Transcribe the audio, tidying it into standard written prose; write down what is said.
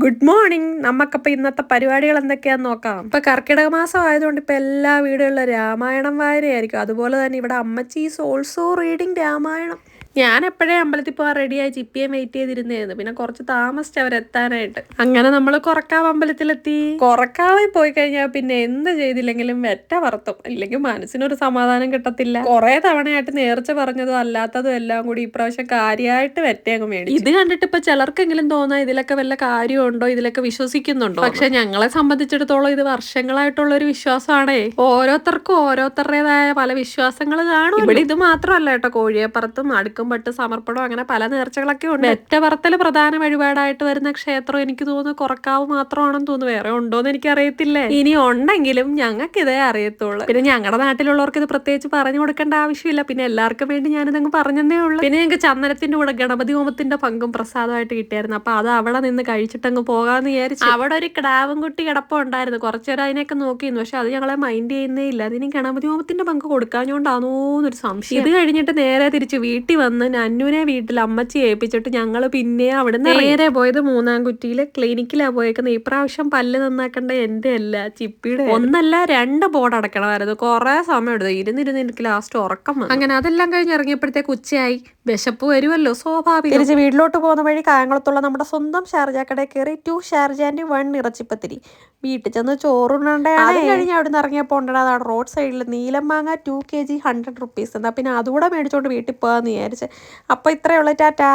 Good morning. നമുക്കപ്പോൾ ഇന്നത്തെ പരിപാടികൾ എന്തൊക്കെയാന്ന് നോക്കാം. ഇപ്പൊ കർക്കിടക മാസം ആയതുകൊണ്ട് ഇപ്പൊ എല്ലാ വീടുകളിലും രാമായണം വായനയായിരിക്കും. അതുപോലെ തന്നെ ഇവിടെ അമ്മച്ചി ഈസ് ഓൾസോ റീഡിങ് രാമായണം. ഞാൻ എപ്പോഴേ അമ്പലത്തിൽ പോകാൻ റെഡിയായി ചിപ്പിയെ വെയിറ്റ് ചെയ്തിരുന്നായിരുന്നു. പിന്നെ കുറച്ച് താമസിച്ച് അവരെത്താനായിട്ട്. അങ്ങനെ നമ്മൾ കൊറക്കാവ് അമ്പലത്തിലെത്തി. കൊറക്കാവിൽ പോയി കഴിഞ്ഞാൽ പിന്നെ എന്ത് ചെയ്തില്ലെങ്കിലും വെറ്റ വറുത്തും, ഇല്ലെങ്കിൽ മനസ്സിനൊരു സമാധാനം കിട്ടത്തില്ല. കുറെ തവണയായിട്ട് നേർച്ച പറഞ്ഞതും അല്ലാത്തതും എല്ലാം കൂടി ഇപ്രാവശ്യം കാര്യമായിട്ട് വെറ്റയങ്ങ് മേടിച്ചു. ഇത് കണ്ടിട്ട് ഇപ്പൊ ചിലർക്കെങ്കിലും തോന്നാം ഇതിലൊക്കെ വല്ല കാര്യമുണ്ടോ, ഇതിലൊക്കെ വിശ്വസിക്കുന്നുണ്ടോ. പക്ഷെ ഞങ്ങളെ സംബന്ധിച്ചിടത്തോളം ഇത് വർഷങ്ങളായിട്ടുള്ള ഒരു വിശ്വാസമാണേ. ഓരോരുത്തർക്കും ഓരോരുത്തരുടേതായ പല വിശ്വാസങ്ങൾ കാണും. ഇവിടെ ഇത് മാത്രമല്ല കേട്ടോ, കോഴിയപ്പുറത്തും അടുക്കും പട്ട് സമർപ്പണം അങ്ങനെ പല നേർച്ചകളൊക്കെ ഉണ്ട്. വെറ്റവറത്തല് പ്രധാന വഴിപാടായിട്ട് വരുന്ന ക്ഷേത്രം എനിക്ക് തോന്നുന്നു കൊറക്കാവ് മാത്രമാണെന്ന് തോന്നുന്നു. വേറെ ഉണ്ടോന്ന് എനിക്ക് അറിയത്തില്ലേ. ഇനി ഉണ്ടെങ്കിലും ഞങ്ങൾക്ക് ഇതേ അറിയത്തുള്ളൂ. പിന്നെ ഞങ്ങളുടെ നാട്ടിലുള്ളവർക്ക് ഇത് പ്രത്യേകിച്ച് പറഞ്ഞു കൊടുക്കേണ്ട ആവശ്യമില്ല. പിന്നെ എല്ലാവർക്കും വേണ്ടി ഞാനിതങ്ങ് പറഞ്ഞതേ ഉള്ളൂ. പിന്നെ ഞങ്ങൾക്ക് ചന്ദനത്തിന്റെ കൂടെ ഗണപതി ഹോമത്തിന്റെ പങ്കും പ്രസാദമായിട്ട് കിട്ടിയായിരുന്നു. അപ്പൊ അത് അവിടെ നിന്ന് കഴിച്ചിട്ടങ്ങ് പോകാന്ന് വിചാരിച്ചു. അവിടെ ഒരു കിടാവും കുട്ടി കിടപ്പുണ്ടായിരുന്നു. കുറച്ചേരം അതിനെയൊക്കെ നോക്കിയിരുന്നു. പക്ഷെ അത് ഞങ്ങളെ മൈൻഡ് ചെയ്യുന്നേ ഇല്ല. അതിന് ഗണപതി ഹോമത്തിന്റെ പങ്ക് കൊടുക്കാഞ്ഞോണ്ടാണോന്നൊരു സംശയം. ഇത് കഴിഞ്ഞിട്ട് നേരെ തിരിച്ച് വീട്ടിൽ വന്ന് നന്നുവിനെ വീട്ടിൽ അമ്മച്ചി ഏൽപ്പിച്ചിട്ട് ഞങ്ങൾ പിന്നെ അവിടെ നേരെ പോയത് മൂന്നാംകുറ്റിയിലെ ക്ലിനിക്കിലാണ് പോയേക്കുന്നത്. ഇപ്രാവശ്യം പല്ല് നന്നാക്കേണ്ട എന്റെ അല്ല, ചിപ്പിയുടെ. ഒന്നല്ല 2 ബോർഡ് അടക്കണമായിരുന്നു. കുറെ സമയം എടുത്തു. ഇരുന്നിരുന്ന് എനിക്ക് ലാസ്റ്റ് ഉറക്കം വന്നു. അങ്ങനെ അതെല്ലാം കഴിഞ്ഞ് ഇറങ്ങിയപ്പോഴത്തേക്ക് ഉച്ചയായി. വിശപ്പ് വരുമല്ലോ, സ്വാഭാവികം. തിരിച്ച് വീട്ടിലോട്ട് പോകുന്ന വഴി കായംകുളത്തുള്ള നമ്മുടെ സ്വന്തം ഷാർജ കടയിൽ കയറി 2 ഷാർജ ആൻഡ് 1 ഇറച്ചിപ്പത്തിരി. വീട്ടിൽ ചെന്ന് ചോറുണ്ടേ. അത് കഴിഞ്ഞ് അവിടെ നിന്ന് ഇറങ്ങിയപ്പോൾ ഉണ്ടത് റോഡ് സൈഡിൽ നീലം മാങ്ങ 2 kg 100 rupees. എന്നാ പിന്നെ അതുകൂടെ മേടിച്ചോണ്ട് വീട്ടിൽ പോകാന്ന് വിചാരിച്ച്. അപ്പോൾ ഇത്രയുള്ള ടാറ്റാ.